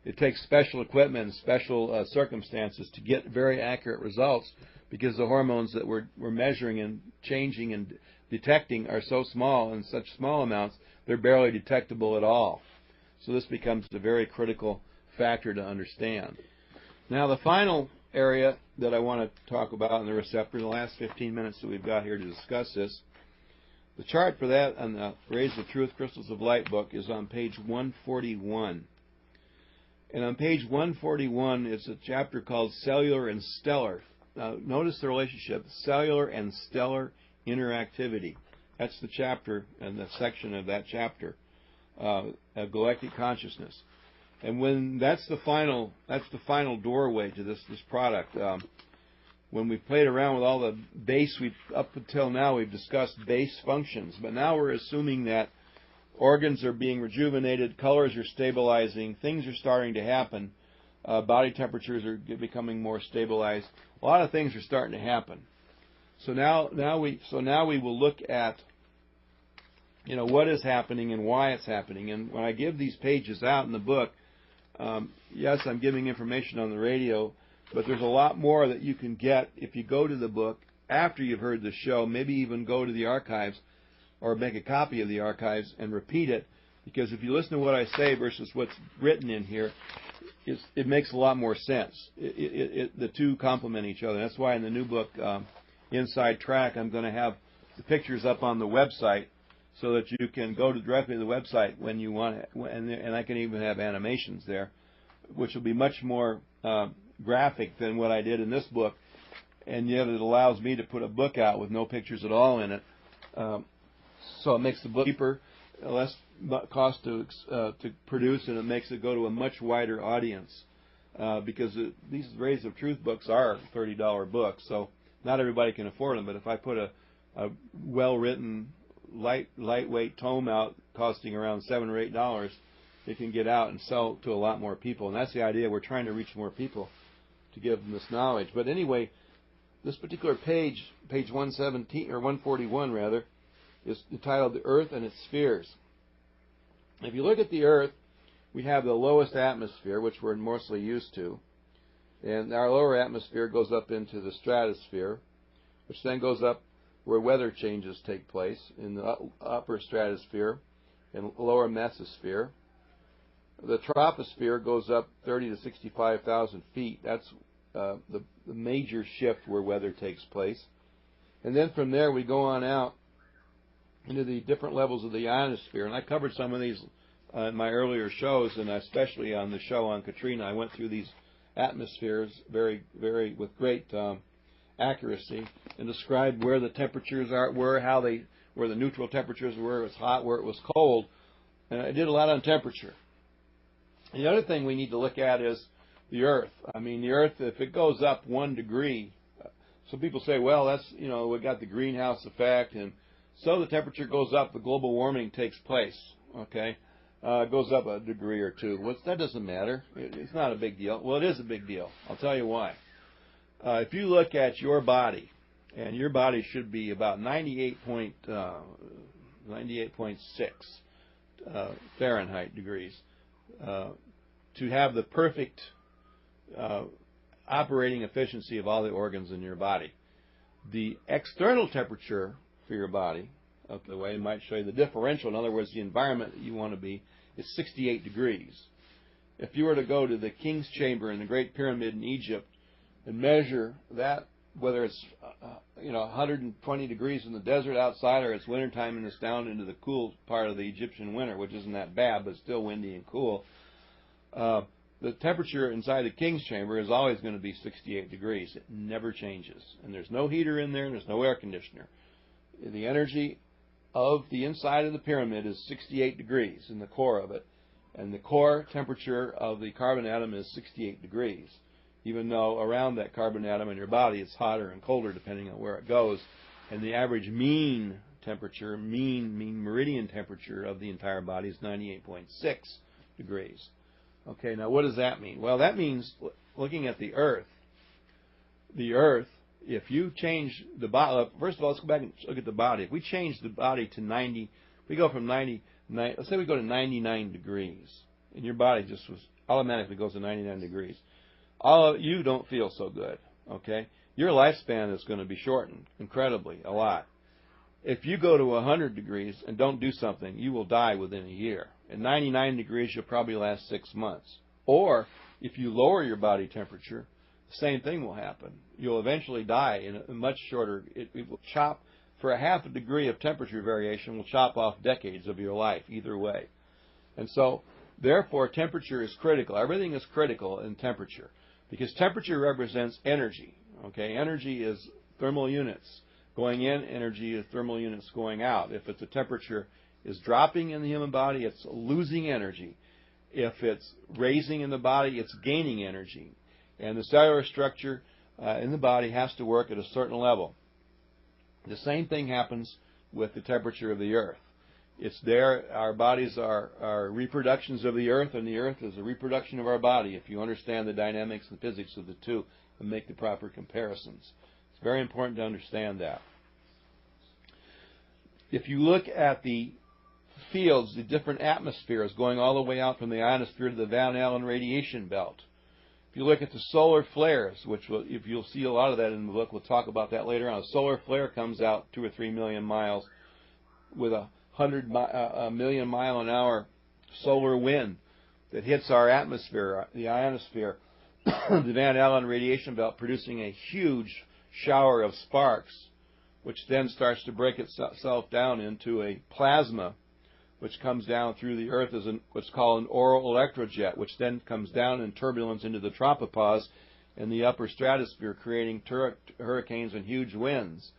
it takes special equipment and special circumstances to get very accurate results, because the hormones that we're measuring and changing and detecting are so small, in such small amounts, they're barely detectable at all. So this becomes a very critical factor to understand. Now, the final area that I want to talk about in the receptor, in the last 15 minutes that we've got here to discuss this, the chart for that on the Rays of Truth, Crystals of Light book is on page 141. And on page 141, it's a chapter called Cellular and Stellar. Now, notice the relationship, cellular and stellar interactivity. That's the chapter and the section of that chapter. a galactic consciousness. And when that's the final doorway to this product. When we've played around with all the base, up until now we've discussed base functions, but now we're assuming that organs are being rejuvenated, colors are stabilizing, things are starting to happen, body temperatures are becoming more stabilized. A lot of things are starting to happen. So now we will look at what is happening and why it's happening. And when I give these pages out in the book, yes, I'm giving information on the radio, but there's a lot more that you can get if you go to the book after you've heard the show, maybe even go to the archives or make a copy of the archives and repeat it, because if you listen to what I say versus what's written in here, it makes a lot more sense. The two complement each other. That's why in the new book, Inside Track, I'm going to have the pictures up on the website so that you can go directly to the website when you want it, and I can even have animations there, which will be much more graphic than what I did in this book, and yet it allows me to put a book out with no pictures at all in it. So it makes the book cheaper, less cost to produce, and it makes it go to a much wider audience, because these Rays of Truth books are $30 books, so not everybody can afford them. But if I put a well-written, lightweight tome out costing around $7 or $8, it can get out and sell to a lot more people. And that's the idea. We're trying to reach more people to give them this knowledge. But anyway, this particular page 117 or 141 rather, is entitled "The Earth and Its Spheres." If you look at the Earth, we have the lowest atmosphere, which we're mostly used to, and our lower atmosphere goes up into the stratosphere, which then goes up where weather changes take place in the upper stratosphere and lower mesosphere. The troposphere goes up 30 to 65,000 feet. That's the major shift where weather takes place. And then from there we go on out into the different levels of the ionosphere. And I covered some of these in my earlier shows, and especially on the show on Katrina. I went through these atmospheres very with great accuracy and described where the temperatures were, where the neutral temperatures were, where it was hot, where it was cold. And I did a lot on temperature. And the other thing we need to look at is the Earth. I mean, the Earth, if it goes up 1 degree, some people say, well, that's, we got the greenhouse effect, and so the temperature goes up, the global warming takes place, okay? It goes up 1 degree or 2. Well, that doesn't matter. It's not a big deal. Well, it is a big deal. I'll tell you why. If you look at your body, and your body should be about 98.6 Fahrenheit degrees, to have the perfect operating efficiency of all the organs in your body. The external temperature for your body, the way it might show you the differential, in other words, the environment that you want to be, is 68 degrees. If you were to go to the King's Chamber in the Great Pyramid in Egypt and measure that, whether it's 120 degrees in the desert outside or it's wintertime and it's down into the cool part of the Egyptian winter, which isn't that bad, but still windy and cool, the temperature inside the King's Chamber is always going to be 68 degrees. It never changes. And there's no heater in there and there's no air conditioner. The energy of the inside of the pyramid is 68 degrees in the core of it. And the core temperature of the carbon atom is 68 degrees. Even though around that carbon atom in your body it's hotter and colder depending on where it goes. And the average mean temperature, mean meridian temperature of the entire body is 98.6 degrees. Okay, now what does that mean? Well, that means, looking at the Earth, if you change the body, first of all, let's go back and look at the body. If we change the body to 90, we go from 99, let's say we go to 99 degrees, and your body just automatically goes to 99 degrees. You don't feel so good, okay? Your lifespan is going to be shortened incredibly, a lot. If you go to 100 degrees and don't do something, you will die within a year. At 99 degrees, you'll probably last 6 months. Or, if you lower your body temperature, the same thing will happen. You'll eventually die in a much shorter, it will chop, for a half a degree of temperature variation will chop off decades of your life, either way. And so, therefore, temperature is critical. Everything is critical in temperature, because temperature represents energy. Okay, energy is thermal units going in, energy is thermal units going out. If it's a temperature is dropping in the human body, it's losing energy. If it's raising in the body, it's gaining energy. And the cellular structure in the body has to work at a certain level. The same thing happens with the temperature of the earth. It's there. Our bodies are reproductions of the earth, and the earth is a reproduction of our body, if you understand the dynamics and physics of the two and make the proper comparisons. It's very important to understand that. If you look at the fields, the different atmospheres going all the way out from the ionosphere to the Van Allen radiation belt. If you look at the solar flares, if you'll see a lot of that in the book, we'll talk about that later on. A solar flare comes out 2 or 3 million miles with a 100 million mile an hour solar wind that hits our atmosphere, the ionosphere, the Van Allen radiation belt, producing a huge shower of sparks, which then starts to break itself down into a plasma, which comes down through the earth as what's called an auroral electrojet, which then comes down in turbulence into the tropopause in the upper stratosphere, creating hurricanes and huge winds.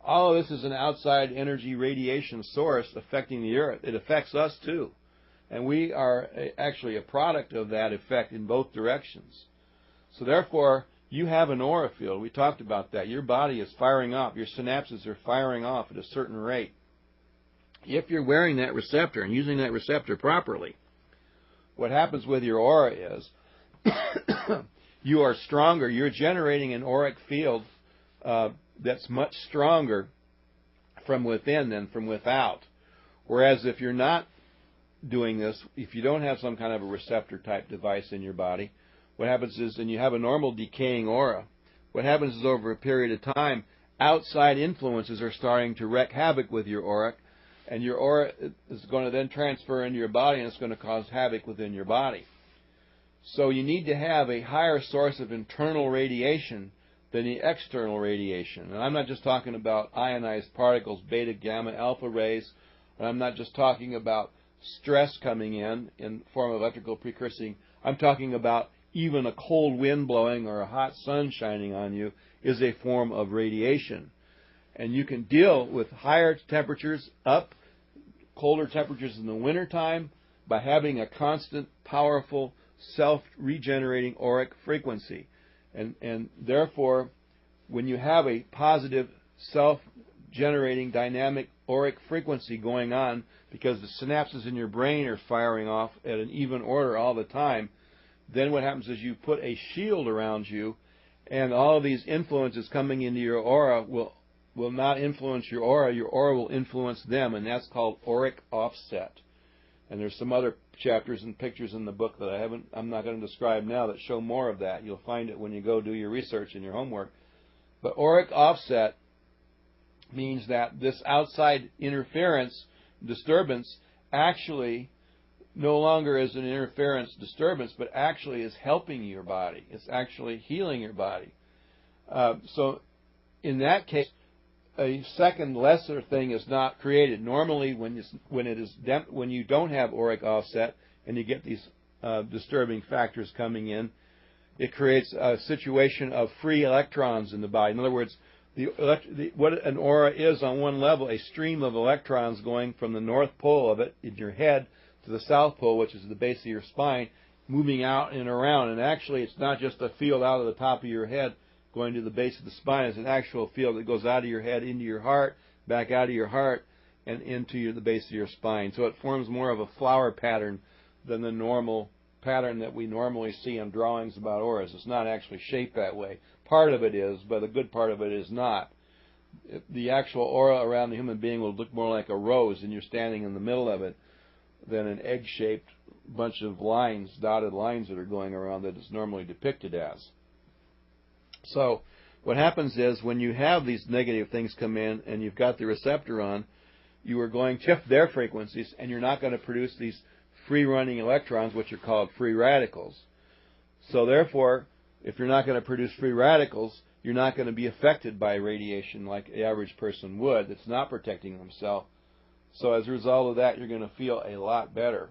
All of this is an outside energy radiation source affecting the earth. It affects us too. And we are actually a product of that effect in both directions. So therefore, you have an aura field. We talked about that. Your body is firing off. Your synapses are firing off at a certain rate. If you're wearing that receptor and using that receptor properly, what happens with your aura is you are stronger. You're generating an auric field that's much stronger from within than from without. Whereas if you're not doing this, if you don't have some kind of a receptor type device in your body, what happens is, and you have a normal decaying aura, what happens is over a period of time, outside influences are starting to wreak havoc with your auric, and your aura is going to then transfer into your body, and it's going to cause havoc within your body. So you need to have a higher source of internal radiation than the external radiation. And I'm not just talking about ionized particles, beta, gamma, alpha rays, and I'm not just talking about stress coming in form of electrical precursing. I'm talking about even a cold wind blowing or a hot sun shining on you is a form of radiation. And you can deal with higher temperatures colder temperatures in the wintertime by having a constant, powerful, self-regenerating auric frequency. And therefore, when you have a positive, self-generating, dynamic auric frequency going on, because the synapses in your brain are firing off at an even order all the time, then what happens is you put a shield around you, and all of these influences coming into your aura will not influence your aura will influence them, and that's called auric offset. And there's some other chapters and pictures in the book that I'm not going to describe now that show more of that. You'll find it when you go do your research and your homework. But auric offset means that this outside interference, disturbance, actually no longer is an interference disturbance, but actually is helping your body. It's actually healing your body. So in that case, a second lesser thing is not created. Normally, when you don't have auric offset and you get these disturbing factors coming in, it creates a situation of free electrons in the body. In other words, what an aura is on one level, a stream of electrons going from the north pole of it in your head to the south pole, which is the base of your spine, moving out and around. And actually, it's not just a field out of the top of your head going to the base of the spine. It's an actual field that goes out of your head into your heart, back out of your heart, and into the base of your spine. So it forms more of a flower pattern than the normal pattern that we normally see in drawings about auras. It's not actually shaped that way. Part of it is, but a good part of it is not. The actual aura around the human being will look more like a rose, and you're standing in the middle of it, than an egg-shaped bunch of lines, dotted lines that are going around that is normally depicted as. So what happens is when you have these negative things come in and you've got the receptor on, you are going to shift their frequencies, and you're not going to produce these free-running electrons, which are called free radicals. So therefore, if you're not going to produce free radicals, you're not going to be affected by radiation like the average person would that's not protecting themselves. So as a result of that, you're going to feel a lot better,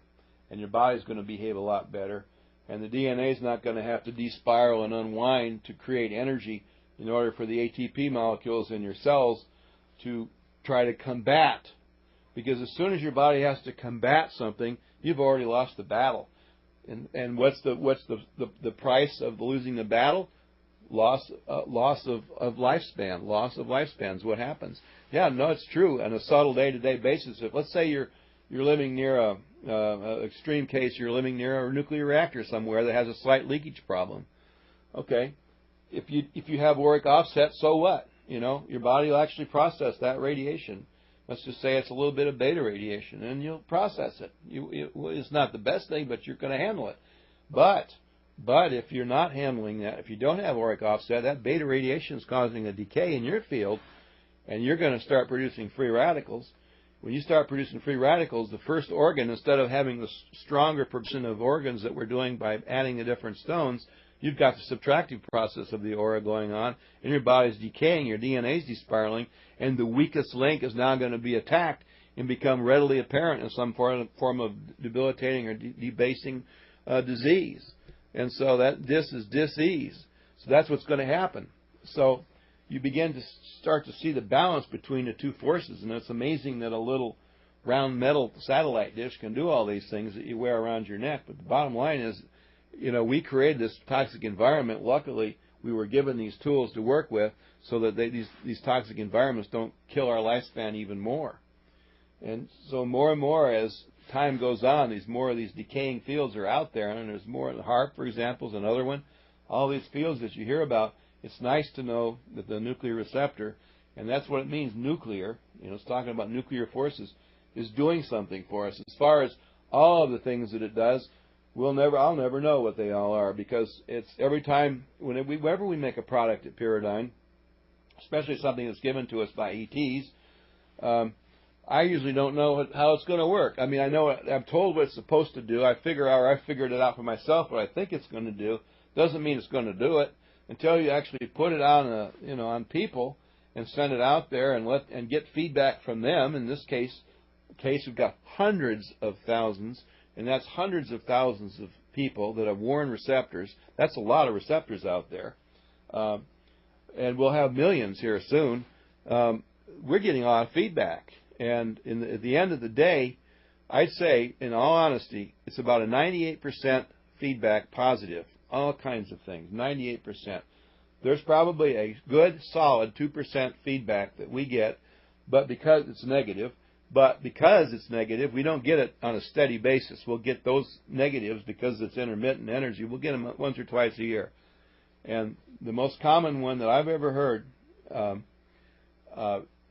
and your body's going to behave a lot better, and the DNA is not going to have to despiral and unwind to create energy in order for the ATP molecules in your cells to try to combat Because as soon as your body has to combat something, you've already lost the battle. And what's the price of losing the battle? Loss of lifespan. Loss of lifespan is what happens. Yeah, no, it's true. On a subtle day-to-day basis, if let's say you're living near a extreme case, you're living near a nuclear reactor somewhere that has a slight leakage problem. Okay, if you have auric offset, so what? Your body will actually process that radiation. Let's just say it's a little bit of beta radiation, and you'll process it. It's not the best thing, but you're going to handle it. But if you're not handling that, if you don't have auric offset, that beta radiation is causing a decay in your field, and you're going to start producing free radicals. When you start producing free radicals, the first organ, instead of having the stronger proportion of organs that we're doing by adding the different stones, you've got the subtractive process of the aura going on, and your body's decaying, your DNA is despiraling, and the weakest link is now going to be attacked and become readily apparent in some form of debilitating or debasing disease. And so this is dis-ease. So that's what's going to happen. So you begin to start to see the balance between the two forces, and it's amazing that a little round metal satellite dish can do all these things that you wear around your neck. But the bottom line is, we created this toxic environment. Luckily, we were given these tools to work with so that these toxic environments don't kill our lifespan even more. And so more and more as time goes on, more of these decaying fields are out there, and there's more. HAARP, for example, is another one. All these fields that you hear about, it's nice to know that the nuclear receptor, and that's what it means, nuclear, it's talking about nuclear forces, is doing something for us. As far as all of the things that it does, I'll never know what they all are, because it's every time, whenever we make a product at Pyridine, especially something that's given to us by ETs, I usually don't know how it's going to work. I mean, I'm told what it's supposed to do. I figured it out for myself what I think it's going to do. Doesn't mean it's going to do it until you actually put it on people and send it out there and get feedback from them. In this case we've got hundreds of thousands. And that's hundreds of thousands of people that have worn receptors. That's a lot of receptors out there. And we'll have millions here soon. We're getting a lot of feedback. And at the end of the day, I'd say, in all honesty, it's about a 98% feedback positive. All kinds of things, 98%. There's probably a good, solid 2% feedback that we get, but because it's negative, we don't get it on a steady basis. We'll get those negatives because it's intermittent energy. We'll get them once or twice a year. And the most common one that I've ever heard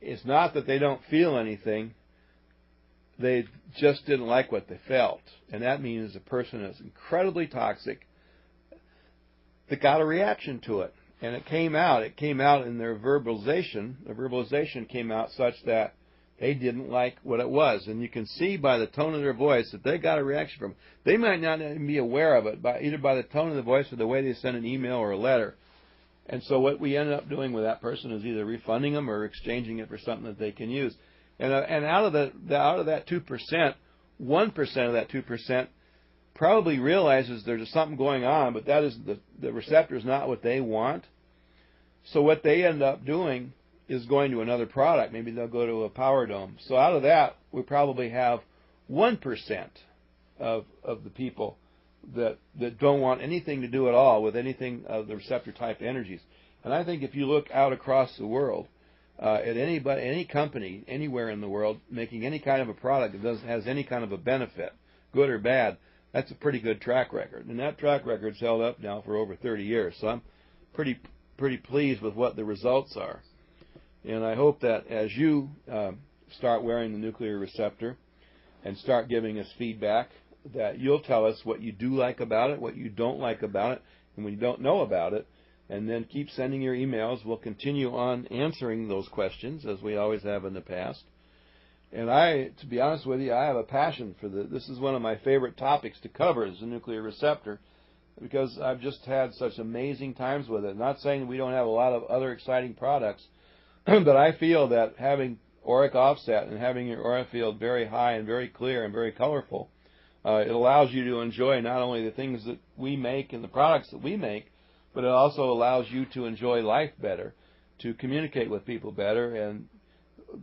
is not that they don't feel anything. They just didn't like what they felt. And that means a person is incredibly toxic that got a reaction to it. And it came out in their verbalization. The verbalization came out such that they didn't like what it was. And you can see by the tone of their voice that they got a reaction from it. They might not even be aware of it, either by the tone of the voice or the way they send an email or a letter. And so what we ended up doing with that person is either refunding them or exchanging it for something that they can use. And out of that 2%, 1% of that 2% probably realizes there's something going on, but that is the receptor is not what they want. So what they end up doing is going to another product. Maybe they'll go to a power dome. So out of that, we probably have 1% of the people that don't want anything to do at all with anything of the receptor type energies. And I think if you look out across the world at any company anywhere in the world making any kind of a product that has any kind of a benefit, good or bad, that's a pretty good track record. And that track record's held up now for over 30 years. So I'm pretty pleased with what the results are. And I hope that as you start wearing the nuclear receptor and start giving us feedback, that you'll tell us what you do like about it, what you don't like about it, and what you don't know about it, and then keep sending your emails. We'll continue on answering those questions, as we always have in the past. And to be honest with you, I have a passion for this. Is one of my favorite topics to cover, is the nuclear receptor, because I've just had such amazing times with it. Not saying we don't have a lot of other exciting products, but I feel that having auric offset and having your aura field very high and very clear and very colorful, it allows you to enjoy not only the things that we make and the products that we make, but it also allows you to enjoy life better, to communicate with people better, and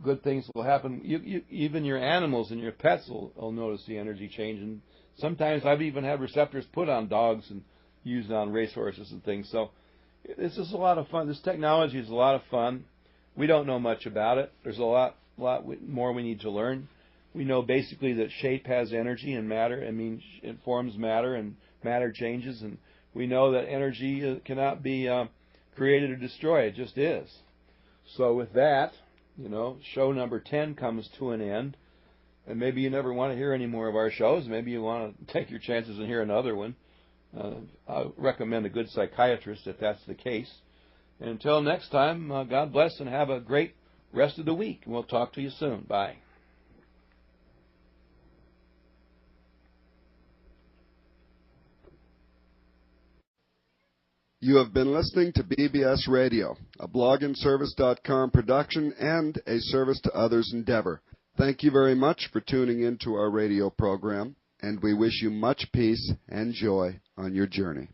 good things will happen. Even your animals and your pets will notice the energy change. And sometimes I've even had receptors put on dogs and used on racehorses and things. So this is a lot of fun. This technology is a lot of fun. We don't know much about it. There's a lot more we need to learn. We know basically that shape has energy and matter. I mean, it forms matter and matter changes. And we know that energy cannot be created or destroyed. It just is. So with that, show number 10 comes to an end. And maybe you never want to hear any more of our shows. Maybe you want to take your chances and hear another one. I recommend a good psychiatrist if that's the case. And until next time, God bless and have a great rest of the week. We'll talk to you soon. Bye. You have been listening to BBS Radio, a blogandservice.com production and a service to others endeavor. Thank you very much for tuning in to our radio program, and we wish you much peace and joy on your journey.